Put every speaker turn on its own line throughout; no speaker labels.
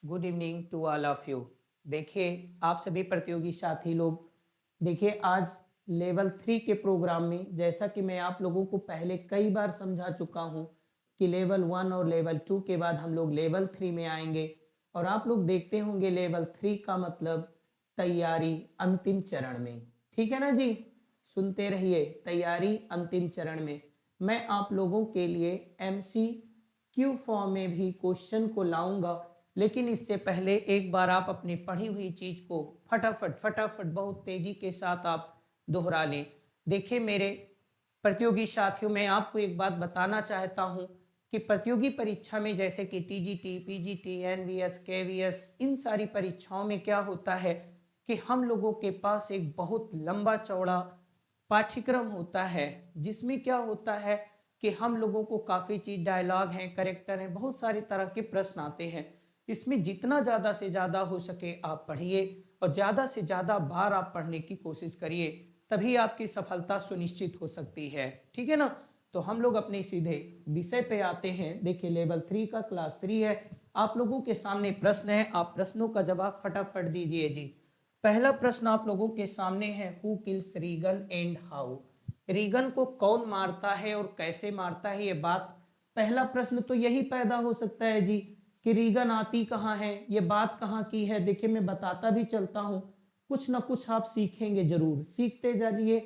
Good evening to all of you. देखिए, आप सभी प्रतियोगी साथी लोग, देखिए आज लेवल 3 के प्रोग्राम में जैसा कि मैं आप लोगों को पहले कई बार समझा चुका हूं कि लेवल 1 और लेवल 2 के बाद हम लोग लेवल 3 में आएंगे। और आप लोग देखते होंगे लेवल 3 का मतलब तैयारी अंतिम चरण में। ठीक है ना जी? सुनते रहिए, तैयारी अंतिम चरण में। मैं आप लोगों के लिए MCQ फॉर्म में भी क्वेश्चन को लाऊंगा, लेकिन इससे पहले एक बार आप अपनी पढ़ी हुई चीज को फटाफट फटाफट बहुत तेजी के साथ आप दोहरा लें। देखिए मेरे प्रतियोगी साथियों, मैं आपको एक बात बताना चाहता हूं कि प्रतियोगी परीक्षा में जैसे कि TGT, PGT, NVS, KVS, इन सारी परीक्षाओं में क्या होता है कि हम लोगों के पास एक बहुत लंबा चौड़ा पाठ्यक्रम होता है, जिसमें क्या होता है कि हम लोगों को काफ़ी चीज़, डायलॉग हैं, करेक्टर हैं, बहुत सारे तरह के प्रश्न आते हैं। इसमें जितना ज़्यादा से ज़्यादा हो सके आप पढ़िए और ज़्यादा से ज़्यादा बार आप पढ़ने की कोशिश करिए, तभी आपकी सफलता सुनिश्चित हो सकती है। ठीक है ना? तो हम लोग अपने सीधे विषय पे आते हैं। देखिए लेवल 3 का क्लास 3 है। आप लोगों के सामने प्रश्न है, आप प्रश्नों का जवाब फटाफट दीजिए जी। पहला प्रश्न आप लोगों के सामने है, who kills Regan and how. Regan को कौन मारता है और कैसे मारता है, ये बात, पहला प्रश्न तो यही पैदा हो सकता है जी कि रीगन आती कहाँ है, ये बात कहाँ की है। देखिए मैं बताता भी चलता हूँ, कुछ ना कुछ आप सीखेंगे, जरूर सीखते जाइए,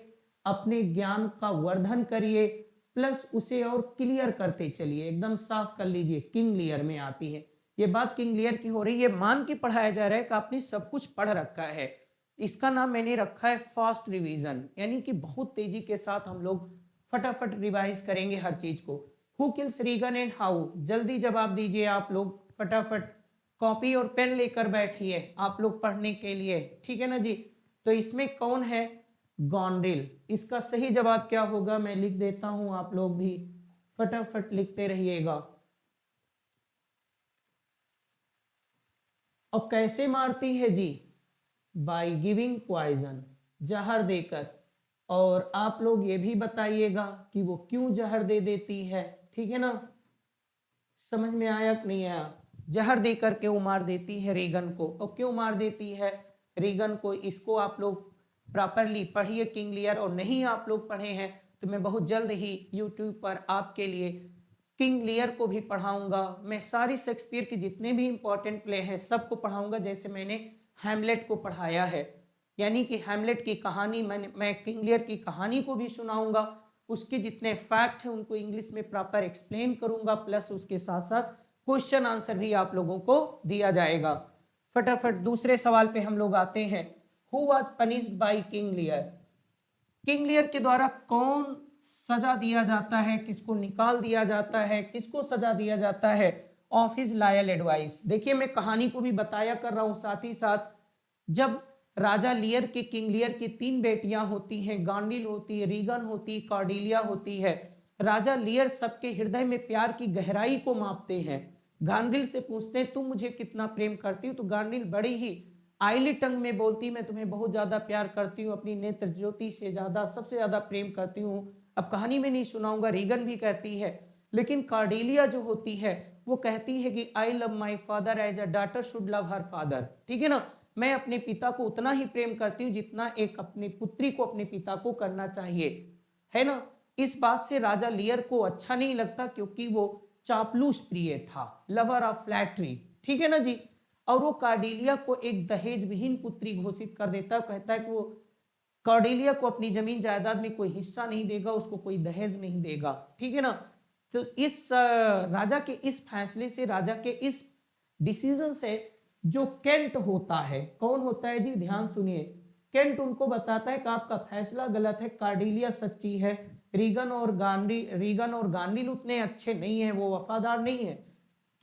अपने ज्ञान का वर्धन करिए, प्लस उसे और क्लियर करते चलिए, एकदम साफ कर लीजिए। किंग लियर में आती है ये बात, किंग लियर की हो रही है, मान के पढ़ाया जा रहा है कि आपने सब कुछ पढ़ रखा है। इसका नाम मैंने रखा है फास्ट रिवीजन, यानी कि बहुत तेजी के साथ हम लोग फटाफट रिवाइज करेंगे हर चीज को। Who kills Regan and how, जल्दी जवाब दीजिए आप लोग फटाफट, कॉपी और पेन लेकर बैठिए आप लोग पढ़ने के लिए। ठीक है ना जी? तो इसमें कौन है? गॉन्ड्रिल। इसका सही जवाब क्या होगा मैं लिख देता हूं, आप लोग भी फटाफट लिखते रहिएगा। और कैसे मारती है जी? बाई गिविंग पॉइजन, जहर देकर। और आप लोग ये भी बताइएगा कि वो क्यों जहर दे देती है। ठीक है ना? समझ में आया कि नहीं आया? जहर देकर क्यों मार देती है रीगन को, और क्यों मार देती है रीगन को, इसको आप लोग प्रॉपरली पढ़िए किंग लियर। और नहीं आप लोग पढ़े हैं तो मैं बहुत जल्द ही यूट्यूब पर आपके लिए किंग लियर को भी पढ़ाऊंगा। मैं सारी शेक्सपियर के जितने भी इंपॉर्टेंट प्ले हैं सबको पढ़ाऊंगा, जैसे मैंने हैमलेट को पढ़ाया है। यानी कि हैमलेट की कहानी मैं किंग लियर की कहानी को भी सुनाऊंगा, उसके जितने फैक्ट हैं उनको इंग्लिश में प्रॉपर एक्सप्लेन करूंगा, प्लस उसके साथ साथ क्वेश्चन आंसर भी आप लोगों को दिया जाएगा। फटाफट दूसरे सवाल पे हम लोग आते हैं। Who was punished by King Lear, King Lear के द्वारा कौन सजा दिया जाता है, किसको निकाल दिया जाता है, किसको सजा दिया जाता है ऑफ हिज लॉयल एडवाइस। देखिए मैं कहानी को भी बताया कर रहा हूं साथ ही साथ। जब राजा लियर के, किंग लियर की 3 बेटियां होती हैं, गांडिल होती है, रीगन होती, कॉर्डिलिया होती है। राजा लियर सबके हृदय में प्यार की गहराई को मापते हैं। गांडिल से पूछते हैं तुम मुझे कितना प्रेम करती हो, तो गांडिल बड़ी ही आईली टंग में बोलती, मैं तुम्हें बहुत ज्यादा प्यार करती हूँ, अपनी नेत्र ज्योति से ज्यादा, सबसे ज्यादा प्रेम करती हूँ। अब कहानी में नहीं सुनाऊंगा, रीगन भी कहती है। लेकिन कार्डेलिया जो होती है वो कहती है कि I love my father as a daughter should love her father. ठीक है ना? मैं अपने पिता को उतना ही प्रेम करती हूँ जितना एक अपनी पुत्री को अपने पिता को करना चाहिए, है ना? इस बात से राजा लियर को अच्छा नहीं लगता, क्योंकि वो चापलूस प्रिय था, लवर ऑफ फ्लैटरी। ठीक है ना जी? और वो कार्डेलिया को एक दहेज विहीन पुत्री घोषित कर देता है, कहता है कि वो कार्डेलिया को अपनी जमीन जायदाद में कोई हिस्सा नहीं देगा, उसको कोई दहेज नहीं देगा। ठीक है ना? तो इस राजा के इस फैसले से, राजा के इस डिसीजन से जो केंट होता है, कौन होता है जी? ध्यान सुनिए। केंट उनको बताता है कि आपका फैसला गलत है, कार्डेलिया सच्ची है, रीगन और गांडिल उतने अच्छे नहीं है, वो वफादार नहीं है।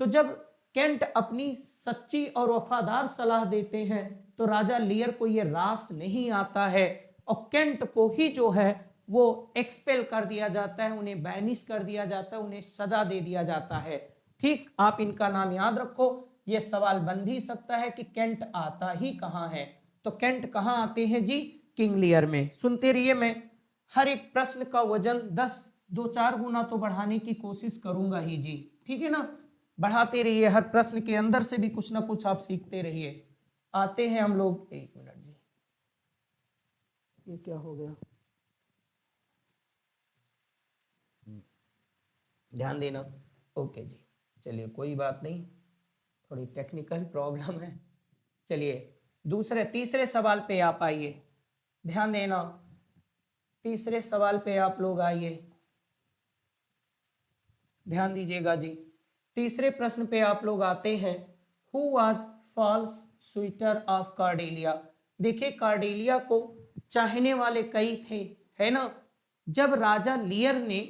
तो जब केंट अपनी सच्ची और वफादार सलाह देते हैं तो राजा लियर को यह रास नहीं आता है, और केंट को ही जो है वो एक्सपेल कर दिया जाता है, उन्हें बैनिश कर दिया जाता है, उन्हें सजा दे दिया जाता है। ठीक, आप इनका नाम याद रखो। यह सवाल बन भी सकता है कि केंट आता ही कहां है, तो केंट कहां आते हैं जी? किंग लियर में। सुनते रहिए, मैं हर एक प्रश्न का वजन 10 2 4 गुना तो बढ़ाने की कोशिश करूंगा ही जी। ठीक है ना? बढ़ाते रहिए, हर प्रश्न के अंदर से भी कुछ ना कुछ आप सीखते रहिए। आते हैं हम लोग, एक मिनट जी, ये क्या हो गया, ध्यान देना। ओके जी, चलिए कोई बात नहीं, थोड़ी टेक्निकल प्रॉब्लम है। चलिए दूसरे तीसरे सवाल पे आप आइए, ध्यान देना, तीसरे सवाल पे आप लोग आइए, ध्यान दीजिएगा जी। तीसरे प्रश्न पे आप लोग आते हैं, who was false suitor of Cordelia. देखिए कार्डेलिया को चाहने वाले कई थे, है ना। जब राजा लियर ने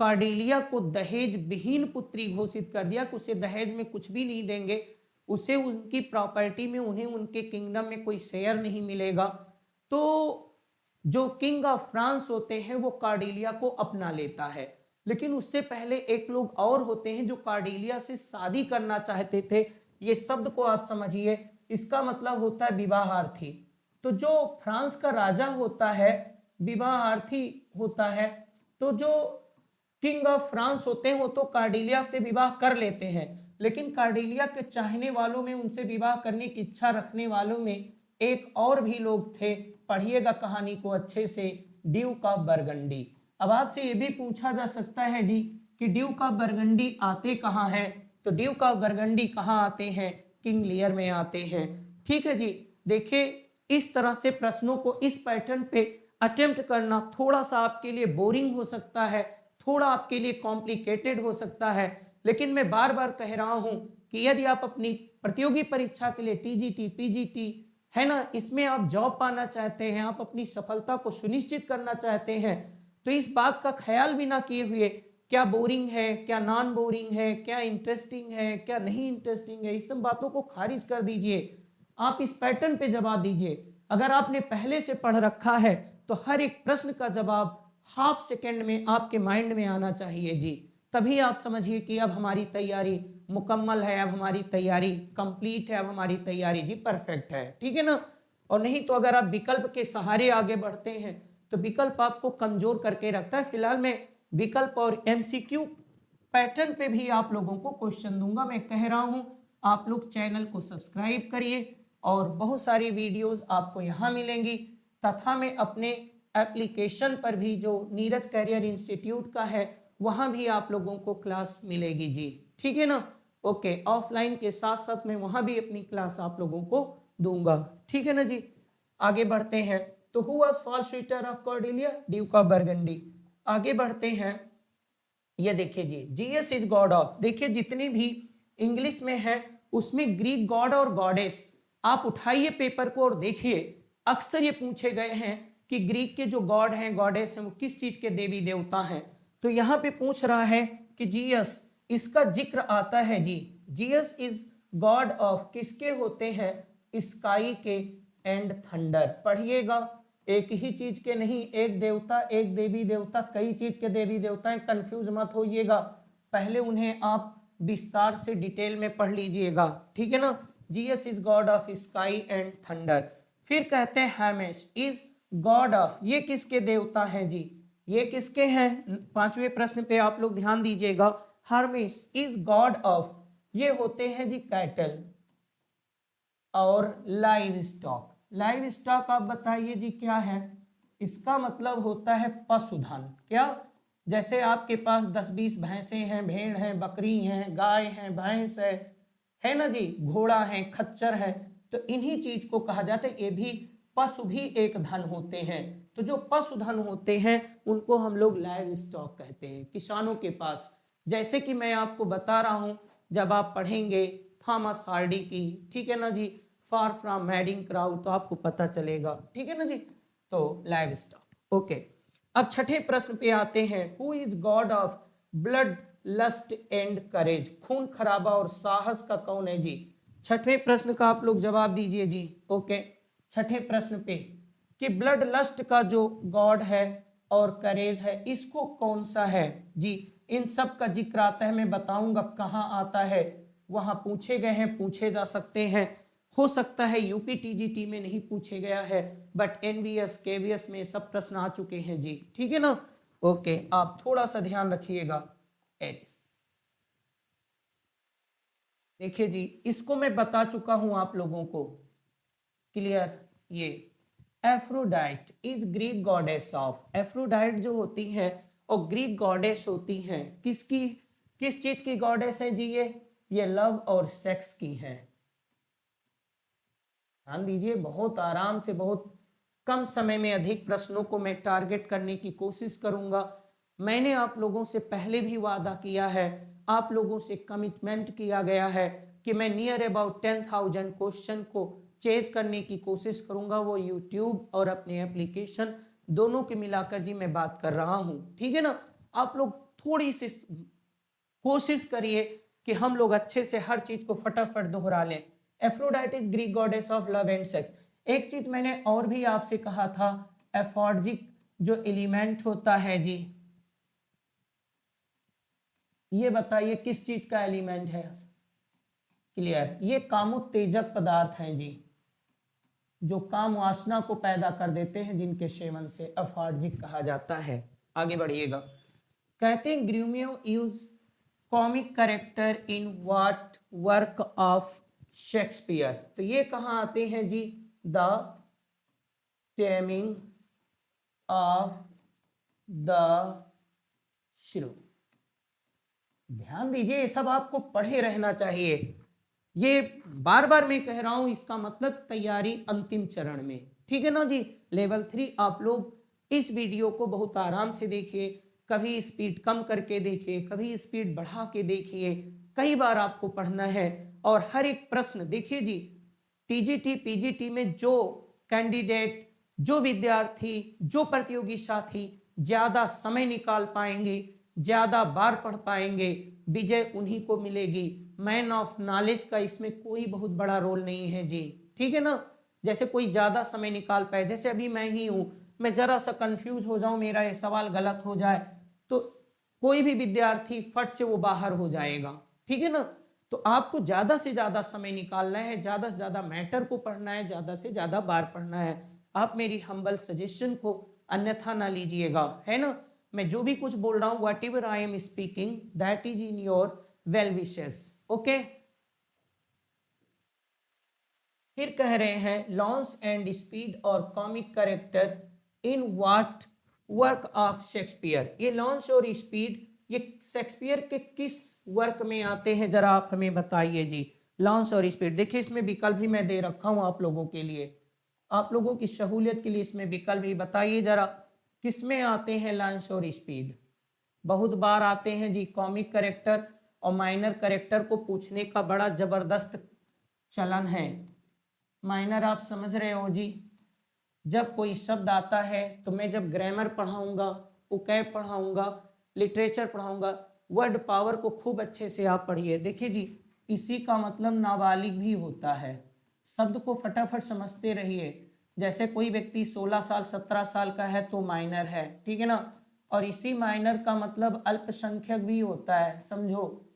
कार्डेलिया को दहेज विहीन पुत्री घोषित कर दिया कि उसे दहेज में कुछ भी नहीं देंगे, उसे उनकी प्रॉपर्टी में, उन्हें उनके किंगडम में कोई शेयर नहीं मिलेगा, तो जो किंग ऑफ फ्रांस होते हैं वो कार्डेलिया को अपना लेता है। लेकिन उससे पहले एक लोग और होते हैं जो कार्डेलिया से शादी करना चाहते थे। ये शब्द को आप समझिए, इसका मतलब होता है विवाहार्थी। तो जो फ्रांस का राजा होता है विवाहार्थी होता है, तो जो किंग ऑफ फ्रांस होते हैं वो तो कार्डेलिया से विवाह कर लेते हैं, लेकिन कार्डेलिया के चाहने वालों में, उनसे विवाह करने की इच्छा रखने वालों में एक और भी लोग थे। पढ़िएगा कहानी को अच्छे से, ड्यूक ऑफ बरगंडी। अब आपसे ये भी पूछा जा सकता है जी कि ड्यूक ऑफ बरगंडी आते कहाँ हैं, तो ड्यूक ऑफ बरगंडी कहाँ आते हैं, किंग लियर में आते हैं। ठीक है जी। देखिए इस तरह से प्रश्नों को इस पैटर्न पे अटेम्प्ट करना थोड़ा सा आपके लिए बोरिंग हो सकता है, थोड़ा आपके लिए कॉम्प्लिकेटेड हो सकता है, लेकिन मैं बार बार कह रहा हूं कि यदि आप अपनी प्रतियोगी परीक्षा के लिए टीजीटी, पीजीटी, है ना, इसमें आप जॉब पाना चाहते हैं, आप अपनी सफलता को सुनिश्चित करना चाहते हैं, तो इस बात का ख्याल भी ना किए हुए क्या बोरिंग है, क्या नॉन बोरिंग है, क्या इंटरेस्टिंग है, क्या नहीं इंटरेस्टिंग है, इस सब बातों को खारिज कर दीजिए। आप इस पैटर्न पे जवाब दीजिए। अगर आपने पहले से पढ़ रखा है तो हर एक प्रश्न का जवाब हाफ सेकेंड में आपके माइंड में आना चाहिए जी। तभी आप समझिए कि अब हमारी तैयारी मुकम्मल है, अब हमारी तैयारी कंप्लीट है, अब हमारी तैयारी जी परफेक्ट है। ठीक है ना। और नहीं तो अगर आप विकल्प के सहारे आगे बढ़ते हैं तो विकल्प आपको कमजोर करके रखता है। फिलहाल मैं विकल्प और एमसीक्यू पैटर्न पे भी आप लोगों को क्वेश्चन दूंगा। मैं कह रहा हूं आप लोग चैनल को सब्सक्राइब करिए और बहुत सारी वीडियोस आपको यहाँ मिलेंगी, तथा मैं अपने एप्लीकेशन पर भी जो नीरज कैरियर इंस्टीट्यूट का है वहाँ भी आप लोगों को क्लास मिलेगी जी। ठीक है ना। ओके, ऑफलाइन के साथ साथ मैं वहाँ भी अपनी क्लास आप लोगों को दूंगा। ठीक है ना जी। आगे बढ़ते हैं। तो who was false suitor of Cordelia, Duke of Burgundy. आगे बढ़ते हैं। ये देखिए जी, जीएस इज गॉड ऑफ। देखिए जितने भी इंग्लिश में है उसमें ग्रीक गॉड और गॉडेस आप उठाइए पेपर को और देखिए, अक्सर ये पूछे गए हैं कि ग्रीक के जो गॉड हैं, गॉडेस हैं, वो किस चीज के देवी देवता हैं। तो यहाँ पे पूछ रहा है कि जीएस, इसका जिक्र आता है जी। जीएस इज गॉड ऑफ किसके होते हैं, स्काई के एंड थंडर। पढ़िएगा, एक ही चीज के नहीं, एक देवता, एक देवी देवता, कई चीज के देवी देवता हैं, कंफ्यूज मत होइएगा। पहले उन्हें आप विस्तार से डिटेल में पढ़ लीजिएगा। ठीक है ना। GS is god of sky and thunder. फिर कहते हैं हैमेस इज गॉड ऑफ, ये किसके देवता हैं जी, ये किसके हैं, पांचवें प्रश्न पे आप लोग ध्यान दीजिएगा। हर्मेस इज गॉड ऑफ, ये होते हैं जी कैटल और लाइव स्टॉक। लाइव स्टॉक आप बताइए जी क्या है, इसका मतलब होता है पशुधन। क्या, जैसे आपके पास 10-20 भैंसे हैं, भेड़ हैं, बकरी हैं, गाय हैं, भैंस है ना जी, घोड़ा है, खच्चर है, तो इन्हीं चीज को कहा जाता है। ये भी पशु भी एक धन होते हैं। तो जो पशुधन होते हैं उनको हम लोग लाइव स्टॉक कहते हैं, किसानों के पास। जैसे कि मैं आपको बता रहा हूं, जब आप पढ़ेंगे थॉमस हार्डी की, ठीक है ना जी, फार फ्रॉम मैडिंग क्राउड, तो आपको पता चलेगा। ठीक है ना जी। तो लाइव स्टॉक। ओके, अब छठे प्रश्न पे आते हैं। Who is god of blood lust and courage, खून खराबा और साहस का कौन है जी। छठवें प्रश्न का आप लोग जवाब दीजिए जी। ओके, छठे प्रश्न पे कि ब्लड लस्ट का जो गॉड है और करेज है, इसको कौन सा है जी। इन सब का जिक्र आता है, मैं बताऊंगा कहाँ आता है, वहां पूछे गए हैं, पूछे जा सकते हैं। हो सकता है यूपी टीजीटी में नहीं पूछे गया है, बट एनवीएस केवीएस में सब प्रश्न आ चुके हैं जी। ठीक है ना। ओके, आप थोड़ा सा ध्यान रखिएगा। एरिस देखिए जी, इसको मैं बता चुका हूं आप लोगों को, क्लियर। ये Aphrodite is Greek goddess of, Aphrodite जो होती है और ग्रीक गॉडेस होती हैं किसकी, किस चीज की गॉडेस है जी ये लव और सेक्स की है। ध्यान दीजिए, बहुत आराम से, बहुत कम समय में अधिक प्रश्नों को मैं टारगेट करने की कोशिश करूंगा। मैंने आप लोगों से पहले भी वादा किया है, आप लोगों से कमिटमेंट किया गया है कि मैं नियर अबाउट 10,000 क्वेश्चन को चेज करने की कोशिश करूंगा, वो यूट्यूब और अपने एप्लीकेशन दोनों के मिलाकर जी मैं बात कर रहा हूं, ठीक है ना। आप लोग थोड़ी सी कोशिश करिए कि हम लोग अच्छे से हर चीज को फटाफट दोहरा लें। Aphrodite is Greek goddess of love and sex. एक चीज मैंने और भी आपसे कहा था, एफॉर्जिक जो एलिमेंट होता है जी, ये बताइए किस चीज का एलिमेंट है, क्लियर। ये कामोत्तेजक पदार्थ हैं जी, जो काम वासना को पैदा कर देते हैं, जिनके सेवन से एफॉर्जिक कहा जाता है। आगे बढ़िएगा, कहते हैं Grumio uses comic character in what work of Shakespeare. तो ये कहाँ आते हैं जी, the taming of the shrew. ध्यान दीजिए, ये सब आपको पढ़े रहना चाहिए। ये बार बार मैं कह रहा हूं, इसका मतलब तैयारी अंतिम चरण में, ठीक है ना जी। लेवल 3 आप लोग इस वीडियो को बहुत आराम से देखिए, कभी स्पीड कम करके देखिए, कभी स्पीड बढ़ा के देखिए, कई बार आपको पढ़ना है। और हर एक प्रश्न देखिए जी, टीजीटी पीजीटी में जो कैंडिडेट, जो विद्यार्थी, जो प्रतियोगी साथी ज्यादा समय निकाल पाएंगे, ज्यादा बार पढ़ पाएंगे, विजय उन्हीं को मिलेगी। मैन ऑफ नॉलेज का इसमें कोई बहुत बड़ा रोल नहीं है जी, ठीक है ना। जैसे कोई ज्यादा समय निकाल पाए, जैसे अभी मैं ही हूं, मैं जरा सा कंफ्यूज हो जाऊं, मेरा ये सवाल गलत हो जाए, तो कोई भी विद्यार्थी फट से वो बाहर हो जाएगा, ठीक है ना। तो आपको ज्यादा से ज्यादा समय निकालना है, ज्यादा से ज्यादा मैटर को पढ़ना है, ज्यादा से ज्यादा बार पढ़ना है। आप मेरी हम्बल सजेशन को अन्यथा ना लीजिएगा, है ना। मैं जो भी कुछ बोल रहा हूं, what ever I am speaking, that is in your well wishes, okay. फिर कह रहे हैं लॉन्स एंड स्पीड और comic character in what work of Shakespeare. ये लॉन्स और स्पीड ये शेक्सपियर के किस वर्क में आते हैं, जरा आप हमें बताइए जी। लॉन्स और स्पीड, देखिए इसमें विकल्प भी मैं दे रखा हूं आप लोगों के लिए, आप लोगों की सहूलियत के लिए इसमें विकल्प भी बताइए जरा, किसमें आते हैं लॉन्स और स्पीड। बहुत बार आते हैं जी कॉमिक करेक्टर और माइनर करेक्टर को पूछने का बड़ा जबरदस्त चलन है। माइनर आप समझ रहे हो जी, जब कोई शब्द आता है तो मैं जब ग्रामर पढ़ाऊंगा, ओकैब पढ़ाऊंगा, लिटरेचर पढ़ाऊंगा, वर्ड पावर को खूब अच्छे से आप पढ़िए। देखिए जी, इसी का मतलब नाबालिग भी होता है, शब्द को फटाफट समझते रहिए। जैसे कोई व्यक्ति 16 साल 17 साल का है तो माइनर है, ठीक है ना। और इसी माइनर का मतलब अल्पसंख्यक भी होता है, समझो।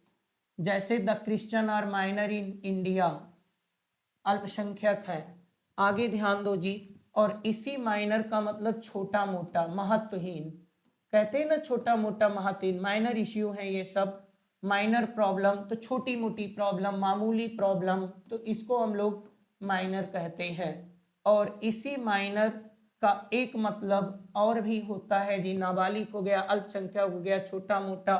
जैसे the Christian are minor in India, अल्पसंख्यक है। आगे ध्यान दो जी, और इसी माइनर का मतलब छोटा मोटा महत्वहीन, कहते हैं ना छोटा मोटा महत्वहीन, माइनर इश्यू है ये सब। माइनर प्रॉब्लम तो छोटी मोटी प्रॉब्लम, मामूली प्रॉब्लम, तो इसको हम लोग माइनर कहते हैं। और इसी माइनर का एक मतलब और भी होता है जी, नाबालिग हो गया, अल्पसंख्यक हो गया, छोटा मोटा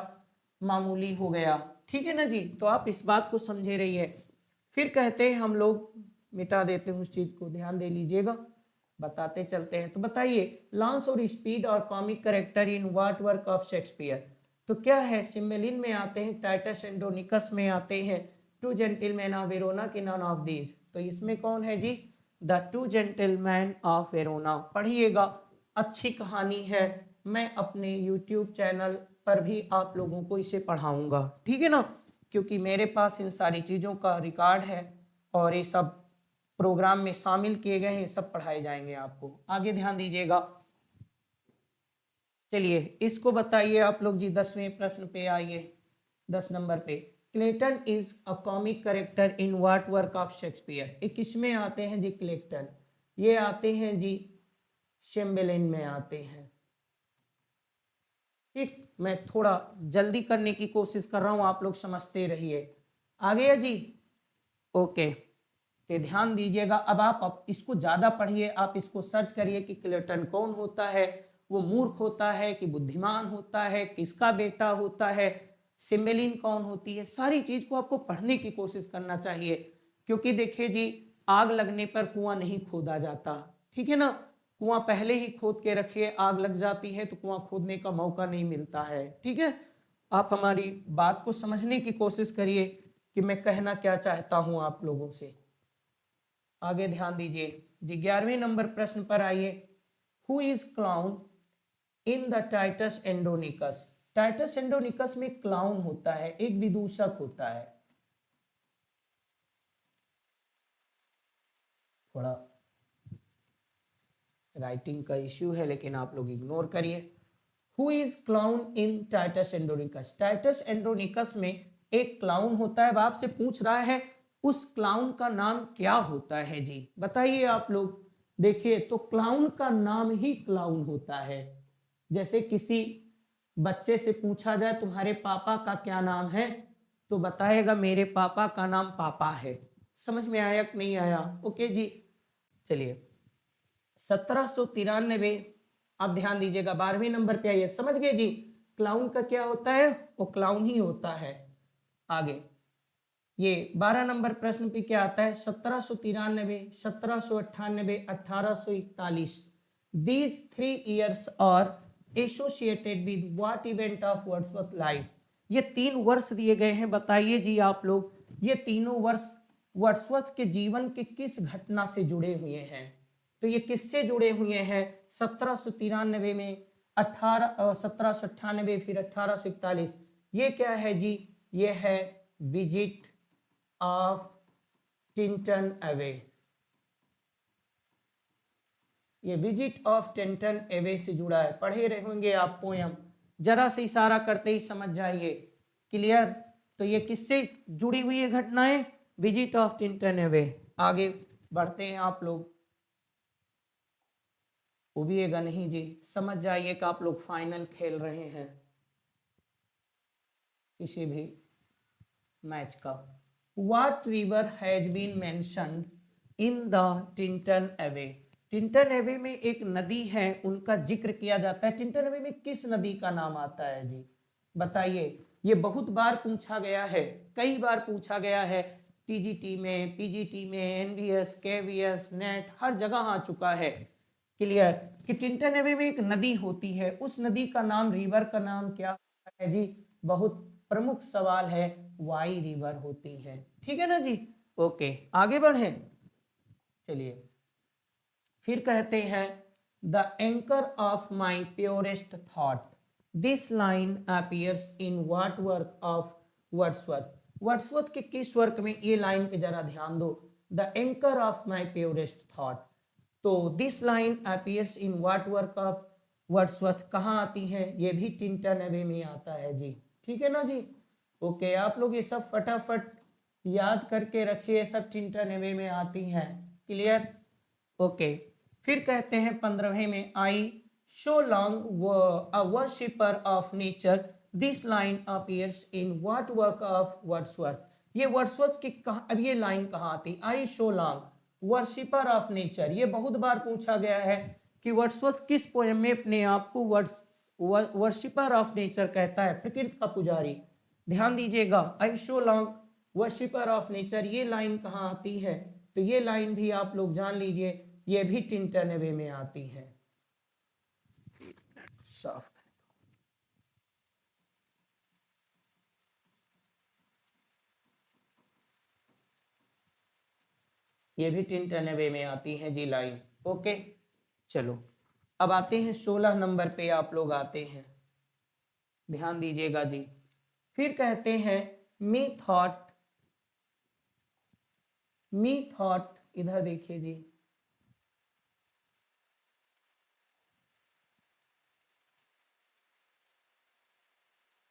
मामूली हो गया, ठीक है ना जी। तो आप इस बात को समझे रहिए। फिर कहते हैं हम लोग, मिटा देते हैं उस चीज को, ध्यान दे लीजिएगा, बताते चलते हैं। तो बताइए लॉन्स और स्पीड और comic character in what work of Shakespeare. तो क्या है, सिम्बेलिन में आते हैं, टाइटस एंड्रोनिकस में आते हैं, टू जेंटलमैन ऑफ वेरोना की नॉन ऑफ दीज। तो इसमें कौन है जी, the two gentleman of Verona. पढ़िएगा, अच्छी कहानी है। मैं अपने यूट्यूब चैनल पर भी आप लोगों को इसे पढ़ाऊंगा, ठीक है ना, क्योंकि मेरे पास इन सारी चीज़ों का रिकॉर्ड है और ये सब प्रोग्राम में शामिल किए गए हैं, सब पढ़ाए जाएंगे आपको। आगे ध्यान दीजिएगा, चलिए इसको बताइए आप लोग जी। 10वें प्रश्न पे आइए, 10 नंबर पे। Clayton is a comic character in what work of Shakespeare. ये किसमें आते हैं जी क्लेटन, ये आते हैं जी शेम्बेलिन में आते हैं। ठीक, मैं थोड़ा जल्दी करने की कोशिश कर रहा हूं, आप लोग समझते रहिए। आ गया जी, ओके, तो ध्यान दीजिएगा। अब आप इसको ज्यादा पढ़िए, आप इसको सर्च करिए कि क्लेटन कौन होता है, वो मूर्ख होता है कि बुद्धिमान होता है, किसका बेटा होता है, सिम्बेलिन कौन होती है। सारी चीज को आपको पढ़ने की कोशिश करना चाहिए, क्योंकि देखिए जी, आग लगने पर कुआं नहीं खोदा जाता, ठीक है ना। कुआं पहले ही खोद के रखिए, आग लग जाती है तो कुआं खोदने का मौका नहीं मिलता है, ठीक है। आप हमारी बात को समझने की कोशिश करिए कि मैं कहना क्या चाहता हूं आप लोगों से। आगे ध्यान दीजिए जी, 11वें नंबर प्रश्न पर आइए। Who is clown in the Titus Andronicus. Titus Andronicus में क्लाउन होता है, एक विदूषक होता है। थोड़ा राइटिंग का इश्यू है, लेकिन आप लोग इग्नोर करिए। Who is clown in Titus Andronicus. Titus Andronicus में एक क्लाउन होता है। अब आपसे पूछ रहा है उस क्लाउन का नाम क्या होता है जी, बताइए आप लोग। देखिए, तो क्लाउन का नाम ही क्लाउन होता है। जैसे किसी बच्चे से पूछा जाए तुम्हारे पापा का क्या नाम है, तो बताएगा मेरे पापा का नाम पापा है। समझ में आया कि नहीं आया? ओके जी, चलिए 1793। अब ध्यान दीजिएगा, 12वें नंबर पे आइए। समझ गए जी, क्लाउन का क्या होता है? वो क्लाउन ही होता है। आगे ये 12 नंबर प्रश्न पे क्या आता है? 1793, 1798, 1841। These 3 years are associated with what event of Wordsworth life. ये 3 वर्ष दिए गए हैं, बताइए जी आप लोग, ये तीनों वर्ष वर्ड्सवर्थ के जीवन के किस घटना से जुड़े हुए हैं? तो ये किससे जुड़े हुए हैं? 1793 में, 1798, फिर 1841। ये क्या है जी? ये है विजिट ऑफ टिंटन एवे। ये विजिट ऑफ टिंटन एवे से जुड़ा है। पढ़े रहेंगे आप पोयम, जरा से इशारा करते ही समझ जाइए। क्लियर? तो ये किससे जुड़ी हुई है घटनाएं? Visit of Tintern Abbey. आगे बढ़ते हैं आप लोग। उबिएगा नहीं जी, समझ जाइए कि आप लोग फाइनल खेल रहे हैं किसी भी मैच का। What river has been mentioned in the Tintern Abbey. Tintern Abbey में एक नदी है, उनका जिक्र किया जाता है। टिंटन एवे में किस नदी का नाम आता है जी, बताइए। ये बहुत बार पूछा गया है, कई बार पूछा गया है, टीजीटी में, पीजीटी में, एनवीएस, केवीएस, नेट, हर जगह आ चुका है। क्लियर? कि टिंटन एवे में एक नदी होती है, उस नदी का नाम, रिवर का नाम क्या है जी? बहुत प्रमुख सवाल है, वाई रिवर होती है। ठीक है ना जी? ओके, आगे बढ़े। चलिए फिर कहते हैं, the anchor of my purest thought. This line appears in what work of Wordsworth. Wordsworth के किस वर्क में? ये लाइन पे जरा ध्यान दो। The anchor of my purest thought. तो this line appears in what work of Wordsworth कहाँ आती है? ये भी टिंटन एवे में आता है जी। ठीक है ना जी? ओके, आप लोग ये सब फटाफट याद करके रखिए, सब टिंटन एवे में आती हैं। क्लियर? ओके, फिर कहते हैं 15वें में, I show long a worshipper of nature. This line appears in what work of Wordsworth. ये वर्ड्सवर्थ की कहा, अब ये लाइन कहाँ आती? I show long worshipper of nature. ये बहुत बार पूछा गया है कि वर्ड्सवर्थ किस पोएम में अपने आप को वर्शिपर ऑफ नेचर कहता है, प्रकृति का पुजारी। ध्यान दीजिएगा, I show long worshipper of nature, ये लाइन कहाँ आती है? तो ये लाइन भी आप लोग जान लीजिए, ये भी टिंटन एवे में आती है। साफ, ये भी टिंटन एवे में आती है जी लाइन। ओके, चलो अब आते हैं 16 नंबर पे, आप लोग आते हैं, ध्यान दीजिएगा जी। फिर कहते हैं, मी थॉट, मी थॉट, इधर देखिए जी,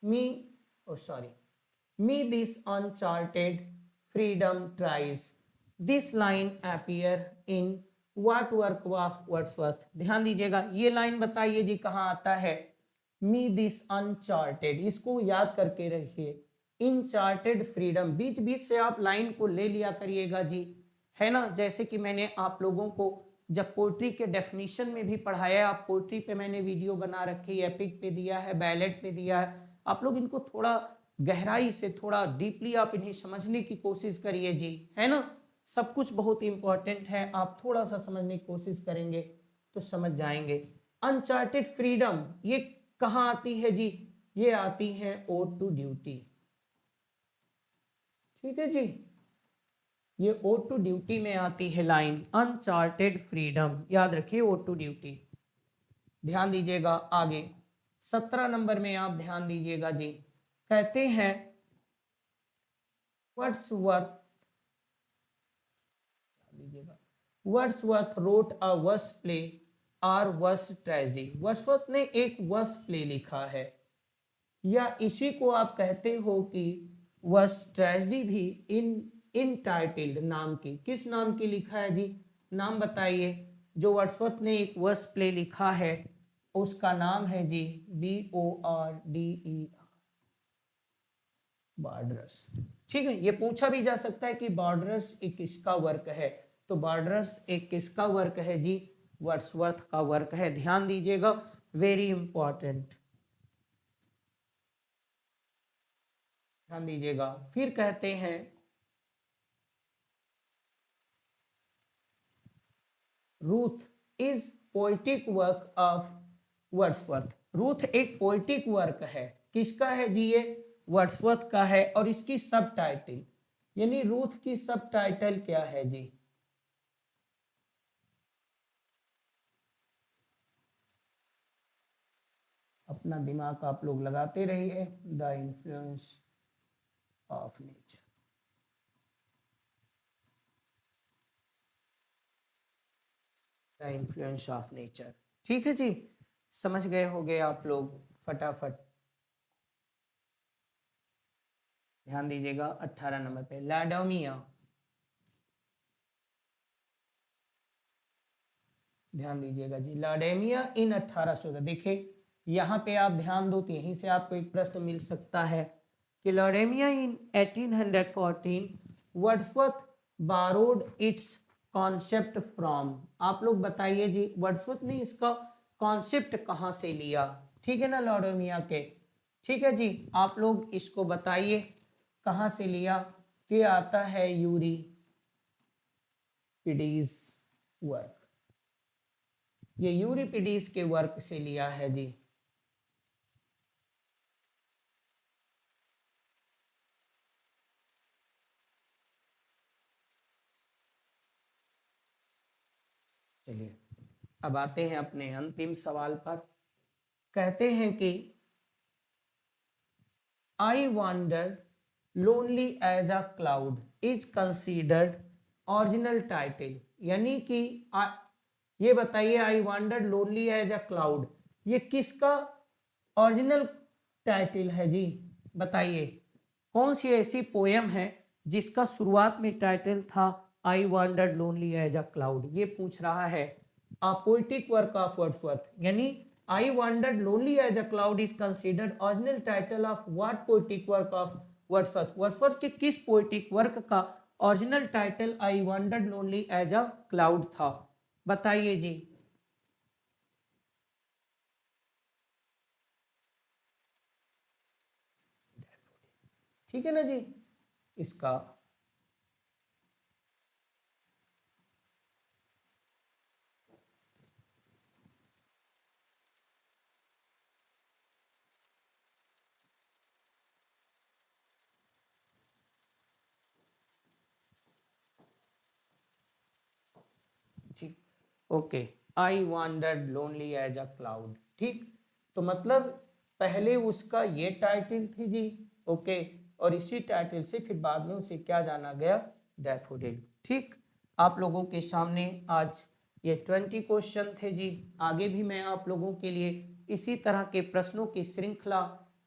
मी, ओ sorry, me this uncharted freedom tries। this line appear in what work of Wordsworth। ध्यान दीजिएगा, ये लाइन बताइए जी कहाँ आता है? me this uncharted, इसको याद करके रखिए। इनचार्टेड फ्रीडम, बीच बीच से आप लाइन को ले लिया करिएगा जी, है ना। जैसे कि मैंने आप लोगों को जब पोइट्री के डेफिनेशन में भी पढ़ाया है, आप पोइट्री पे मैंने वीडियो बना रखी है, एपिक पे दिया है, बैलेट पे दिया है, आप लोग इनको थोड़ा गहराई से, थोड़ा डीपली आप इन्हें समझने की कोशिश करिए जी, है ना। सब कुछ बहुत इंपॉर्टेंट है, आप थोड़ा सा समझने की कोशिश करेंगे तो समझ जाएंगे। अनचार्टेड फ्रीडम ये कहाँ आती है जी, ये आती है ओड टू ड्यूटी, ठीक है जी, ये ओड टू ड्यूटी में आती है लाइन, अनचार्टेड फ्रीडम, याद रखिए ओड टू ड्यूटी। ध्यान दीजिएगा आगे 17 नंबर में आप ध्यान दीजिएगा जी, कहते हैं Wordsworth, Wordsworth wrote a verse play or verse tragedy, Wordsworth ने एक वर्स प्ले लिखा है, या इसी को आप कहते हो कि वर्स ट्रेजेडी भी इन इनटाइटल्ड नाम की, किस नाम की लिखा है जी, नाम बताइए। जो वर्ड्सवर्थ ने एक वर्स प्ले लिखा है उसका नाम है जी BORDER, बॉर्डरस, ठीक है। ये पूछा भी जा सकता है कि बॉर्डरस एक किसका वर्क है, तो बॉर्डरस एक किसका वर्क है जी, वर्ड्सवर्थ का वर्क है, ध्यान दीजिएगा, वेरी इंपॉर्टेंट, ध्यान दीजिएगा। फिर कहते हैं Ruth is poetic work of Wordsworth, Ruth एक पोइटिक वर्क है, किसका है जी, ये वर्ड्सवर्थ का है, और इसकी सब टाइटल, यानी रूथ की सब टाइटल क्या है जी, अपना दिमाग आप लोग लगाते रहिए, the influence of nature, the influence of nature, ठीक है जी, समझ गए होंगे आप लोग फटाफट। ध्यान दीजिएगा 18 नंबर पे लाडोमिया, ध्यान दीजिएगा जी, लाडेमिया इन 1814, देखिए यहाँ पे आप ध्यान दो तो यहीं से आपको एक प्रश्न मिल सकता है कि लाडेमिया इन 1814 Wordsworth borrowed it's concept from, आप लोग बताइए जी वर्ड्सवर्थ ने इसका कॉन्सेप्ट कहाँ से लिया, ठीक है ना, लाडेमिया के, ठीक है जी, आप लोग इसको बताइए कहाँ से लिया, कि आता है यूरिपिडीज वर्क, ये यूरिपिडीज के वर्क से लिया है जी। चलिए अब आते हैं अपने अंतिम सवाल पर, कहते हैं कि I wander lonely as a cloud is considered original title, यानी कि ये बताइए I wander lonely as a cloud ये किसका ओरिजिनल टाइटल है जी, बताइए कौन सी ऐसी पोयम है जिसका शुरुआत में टाइटल था I wandered lonely as a cloud, ये पूछ रहा है। A poetic work of Wordsworth, यानी I wandered lonely as a cloud is considered original title of what poetic work of Wordsworth, Wordsworth के किस पोएटिक वर्क का original title I wandered lonely as a cloud था, बताइए जी। ठीक है ना जी, इसका ठीक, okay, I wandered lonely as a cloud, ठीक, तो मतलब पहले उसका ये टाइटल थी जी, ओके, और इसी टाइटल से फिर बाद में उसे क्या जाना गया, डैफोडिल, ठीक। आप लोगों के सामने आज ये 20 क्वेश्चन थे जी, आगे भी मैं आप लोगों के लिए इसी तरह के प्रश्नों की श्रृंखला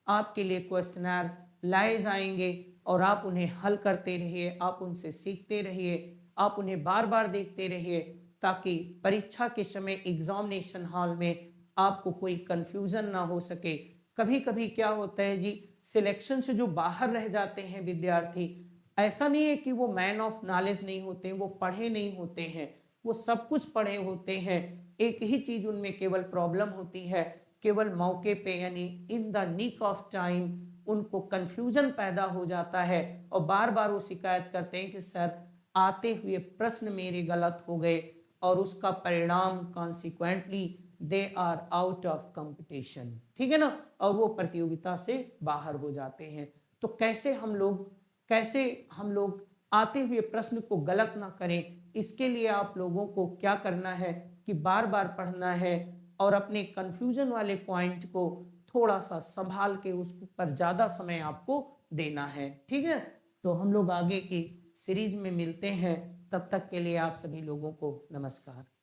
आपके लिए क्वेश्चनर लाए जाएंगे, और आप उन्हें हल करते रहिए, आप उनसे सीखते रहिए, आप उन्हें बार बार देखते रहिए, ताकि परीक्षा के समय एग्जामिनेशन हॉल में आपको कोई कंफ्यूजन ना हो सके। कभी कभी क्या होता है जी, सिलेक्शन से जो बाहर रह जाते हैं विद्यार्थी, ऐसा नहीं है कि वो मैन ऑफ नॉलेज नहीं होते, वो पढ़े नहीं होते हैं, वो सब कुछ पढ़े होते हैं। एक ही चीज उनमें केवल प्रॉब्लम होती है, केवल मौके पे यानी in the nick of time उनको कंफ्यूजन पैदा हो जाता है और बार बार वो शिकायत करते हैं कि सर आते हुए प्रश्न मेरे गलत हो गए, और उसका परिणाम consequently they are out of competition, ठीक है ना, और वो प्रतियोगिता से बाहर हो जाते हैं। तो कैसे हम लोग आते हुए प्रश्न को गलत ना करें, इसके लिए आप लोगों को क्या करना है कि बार बार पढ़ना है और अपने कंफ्यूजन वाले पॉइंट को थोड़ा सा संभाल के उस पर ज़्यादा समय आपको देना है, ठीक है। तो हम लोग आगे की सीरीज में मिलते हैं, तब तक के लिए आप सभी लोगों को नमस्कार।